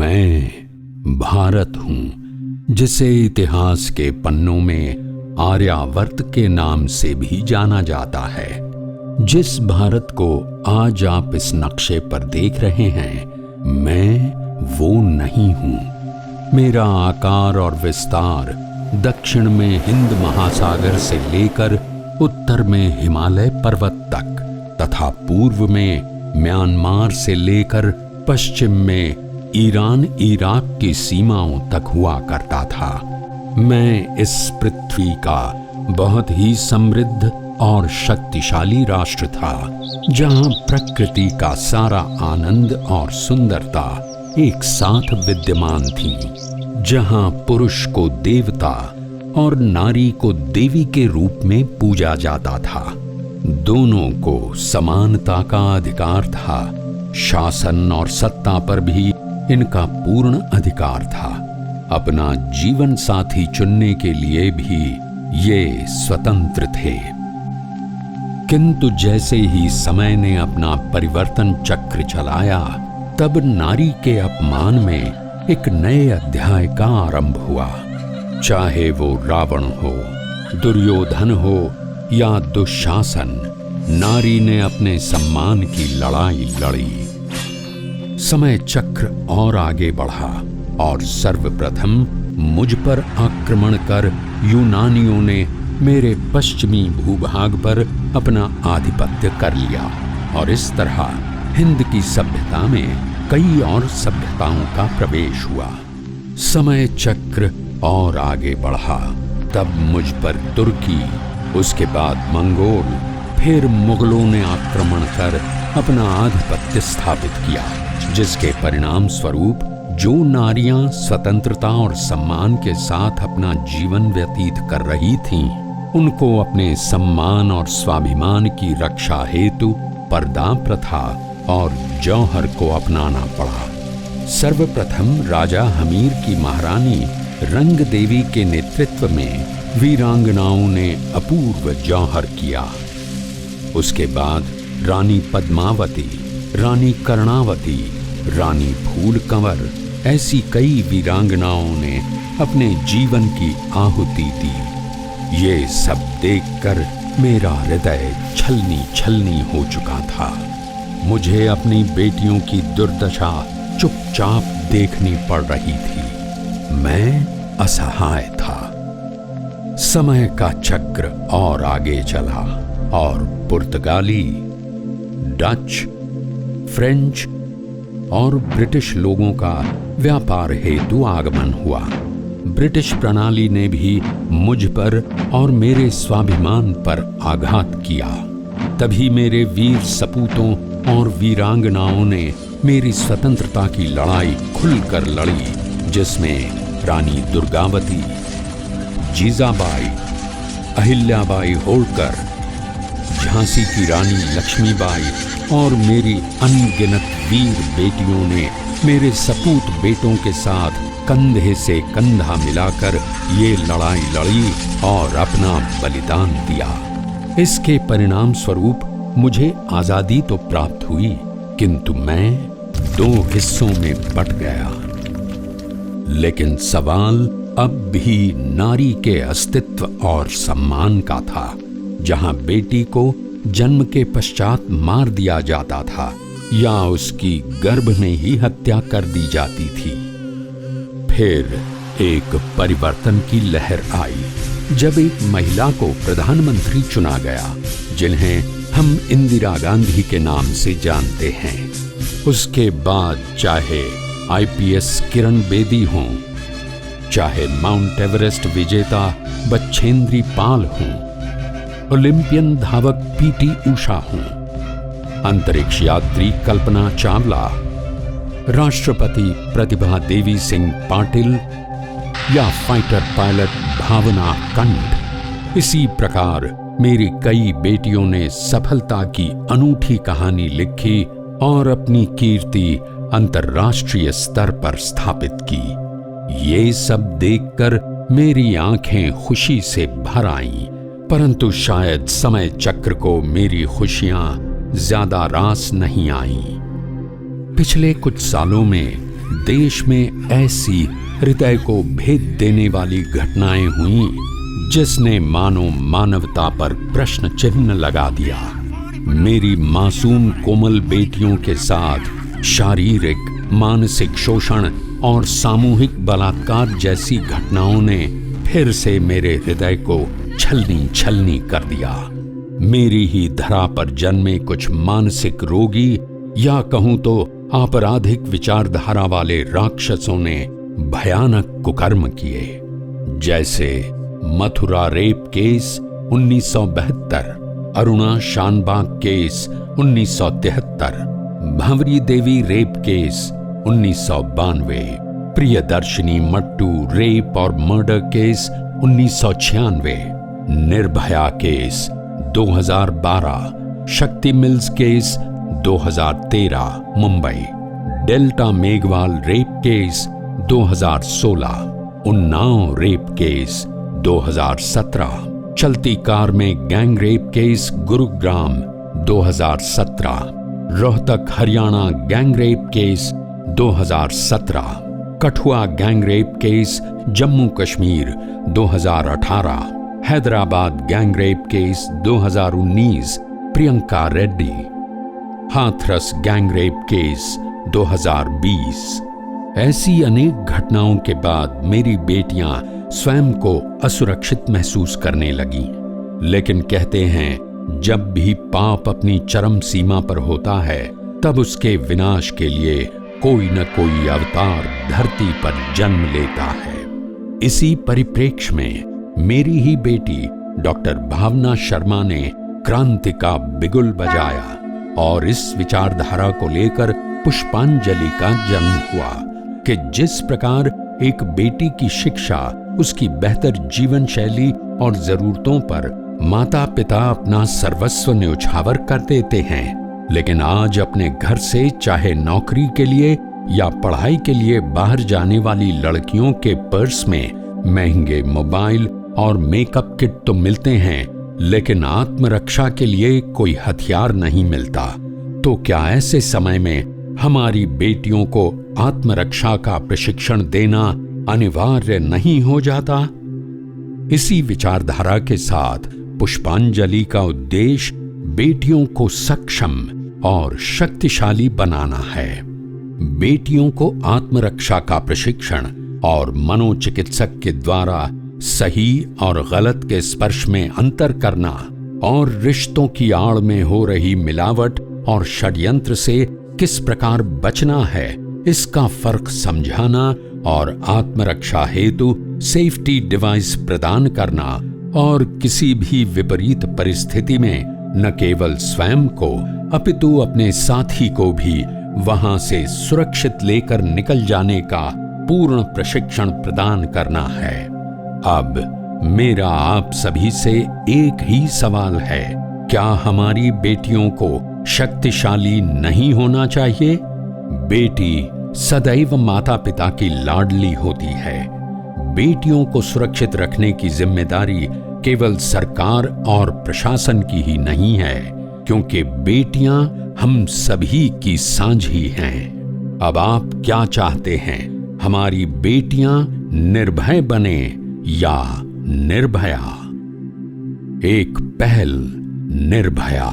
मैं भारत हूं, जिसे इतिहास के पन्नों में आर्यावर्त के नाम से भी जाना जाता है। जिस भारत को आज आप इस नक्शे पर देख रहे हैं, मैं वो नहीं हूं। मेरा आकार और विस्तार दक्षिण में हिंद महासागर से लेकर उत्तर में हिमालय पर्वत तक तथा पूर्व में म्यांमार से लेकर पश्चिम में ईरान इराक की सीमाओं तक हुआ करता था। मैं इस पृथ्वी का बहुत ही समृद्ध और शक्तिशाली राष्ट्र था, जहां प्रकृति का सारा आनंद और सुंदरता एक साथ विद्यमान थी, जहां पुरुष को देवता और नारी को देवी के रूप में पूजा जाता था। दोनों को समानता का अधिकार था। शासन और सत्ता पर भी इनका पूर्ण अधिकार था। अपना जीवन साथी चुनने के लिए भी ये स्वतंत्र थे। किंतु जैसे ही समय ने अपना परिवर्तन चक्र चलाया, तब नारी के अपमान में एक नए अध्याय का आरंभ हुआ। चाहे वो रावण हो, दुर्योधन हो या दुशासन, नारी ने अपने सम्मान की लड़ाई लड़ी। समय चक्र और आगे बढ़ा और सर्वप्रथम मुझ पर आक्रमण कर यूनानियों ने मेरे पश्चिमी भूभाग पर अपना आधिपत्य कर लिया और इस तरह हिंद की सभ्यता में कई और सभ्यताओं का प्रवेश हुआ। समय चक्र और आगे बढ़ा, तब मुझ पर तुर्की, उसके बाद मंगोल, फिर मुगलों ने आक्रमण कर अपना आधिपत्य स्थापित किया, जिसके परिणाम स्वरूप जो नारियां स्वतंत्रता और सम्मान के साथ अपना जीवन व्यतीत कर रही थीं, उनको अपने सम्मान और स्वाभिमान की रक्षा हेतु पर्दा प्रथा और जौहर को अपनाना पड़ा। सर्वप्रथम राजा हमीर की महारानी रंग देवी के नेतृत्व में वीरांगनाओं ने अपूर्व जौहर किया। उसके बाद रानी पद्मावती, रानी कर्णावती, रानी फूल कंवर, ऐसी कई वीरांगनाओं ने अपने जीवन की आहुति दी। ये सब देखकर मेरा हृदय छलनी छलनी हो चुका था। मुझे अपनी बेटियों की दुर्दशा चुपचाप देखनी पड़ रही थी। मैं असहाय था। समय का चक्र और आगे चला और पुर्तगाली, डच, फ्रेंच और ब्रिटिश लोगों का व्यापार हेतु आगमन हुआ। ब्रिटिश प्रणाली ने भी मुझ पर और मेरे स्वाभिमान पर आघात किया। तभी मेरे वीर सपूतों और वीरांगनाओं ने मेरी स्वतंत्रता की लड़ाई खुलकर लड़ी, जिसमें रानी दुर्गावती, जीजाबाई, अहिल्याबाई होलकर, झांसी की रानी लक्ष्मीबाई और मेरी अनगिनत वीर बेटियों ने मेरे सपूत बेटों के साथ कंधे से कंधा मिलाकर ये लड़ाई लड़ी और अपना बलिदान दिया। इसके परिणाम स्वरूप मुझे आजादी तो प्राप्त हुई, किंतु मैं दो हिस्सों में बट गया। लेकिन सवाल अब भी नारी के अस्तित्व और सम्मान का था। जहां बेटी को जन्म के पश्चात मार दिया जाता था या उसकी गर्भ में ही हत्या कर दी जाती थी। फिर एक परिवर्तन की लहर आई, जब एक महिला को प्रधानमंत्री चुना गया, जिन्हें हम इंदिरा गांधी के नाम से जानते हैं। उसके बाद चाहे आईपीएस किरण बेदी हों, चाहे माउंट एवरेस्ट विजेता बछेंद्री पाल हों, ओलंपियन धावक पीटी उषा हों, अंतरिक्ष यात्री कल्पना चावला, राष्ट्रपति प्रतिभा देवी सिंह पाटिल या फाइटर पायलट भावना कंठ, इसी प्रकार मेरी कई बेटियों ने सफलता की अनूठी कहानी लिखी और अपनी कीर्ति अंतर्राष्ट्रीय स्तर पर स्थापित की। ये सब देखकर मेरी आंखें खुशी से भर आईं, परंतु शायद समय चक्र को मेरी खुशियां ज्यादा रास नहीं आईं। पिछले कुछ सालों में देश में ऐसी हृदय को भेद देने वाली घटनाएं हुई जिसने मानो मानवता पर प्रश्न चिन्ह लगा दिया। मेरी मासूम कोमल बेटियों के साथ शारीरिक, मानसिक शोषण और सामूहिक बलात्कार जैसी घटनाओं ने फिर से मेरे हृदय को छलनी छलनी कर दिया। मेरी ही धरा पर जन्मे कुछ मानसिक रोगी या कहूं तो आपराधिक विचारधारा वाले राक्षसों ने भयानक कुकर्म किए, जैसे Mathura rape case 1972, Aruna Shanbaug case 1973, Bhanwari Devi rape case 1992, Priyadarshini Mattoo rape और murder case 1996, Nirbhaya case 2012, Shakti Mills case 2013 Mumbai, Delta Meghwal rape case 2016, Unnao rape case 2017, चलती कार में gang rape case Gurugram 2017, Rohtak Haryana gang rape case 2017, Kathua gang rape case Jammu Kashmir 2018, Hyderabad gang rape case 2019 Priyanka Reddy, Hathras gang rape case 2020। ऐसी अनेक घटनाओं के बाद मेरी बेटियां स्वयं को असुरक्षित महसूस करने लगीं। लेकिन कहते हैं, जब भी पाप अपनी चरम सीमा पर होता है तब उसके विनाश के लिए कोई न कोई अवतार धरती पर जन्म लेता है। इसी परिप्रेक्ष्य में मेरी ही बेटी डॉक्टर भावना शर्मा ने क्रांति का बिगुल बजाया और इस विचारधारा को लेकर पुष्पांजलि का जन्म हुआ कि जिस प्रकार एक बेटी की शिक्षा, उसकी बेहतर जीवन शैली और जरूरतों पर माता पिता अपना सर्वस्व न्यौछावर कर देते हैं, लेकिन आज अपने घर से चाहे नौकरी के लिए या पढ़ाई के लिए बाहर जाने वाली लड़कियों के पर्स में महंगे मोबाइल और मेकअप किट तो मिलते हैं, लेकिन आत्मरक्षा के लिए कोई हथियार नहीं मिलता। तो क्या ऐसे समय में हमारी बेटियों को आत्मरक्षा का प्रशिक्षण देना अनिवार्य नहीं हो जाता? इसी विचारधारा के साथ पुष्पांजलि का उद्देश्य बेटियों को सक्षम और शक्तिशाली बनाना है। बेटियों को आत्मरक्षा का प्रशिक्षण और मनोचिकित्सक के द्वारा सही और गलत के स्पर्श में अंतर करना और रिश्तों की आड़ में हो रही मिलावट और षड्यंत्र से किस प्रकार बचना है, इसका फर्क समझाना और आत्मरक्षा हेतु सेफ्टी डिवाइस प्रदान करना और किसी भी विपरीत परिस्थिति में न केवल स्वयं को अपितु अपने साथी को भी वहां से सुरक्षित लेकर निकल जाने का पूर्ण प्रशिक्षण प्रदान करना है। अब मेरा आप सभी से एक ही सवाल है, क्या हमारी बेटियों को शक्तिशाली नहीं होना चाहिए? बेटी सदैव माता पिता की लाडली होती है। बेटियों को सुरक्षित रखने की जिम्मेदारी केवल सरकार और प्रशासन की ही नहीं है, क्योंकि बेटियां हम सभी की साझी हैं। अब आप क्या चाहते हैं, हमारी बेटियां निर्भय बने या निर्भया? एक पहल निर्भया।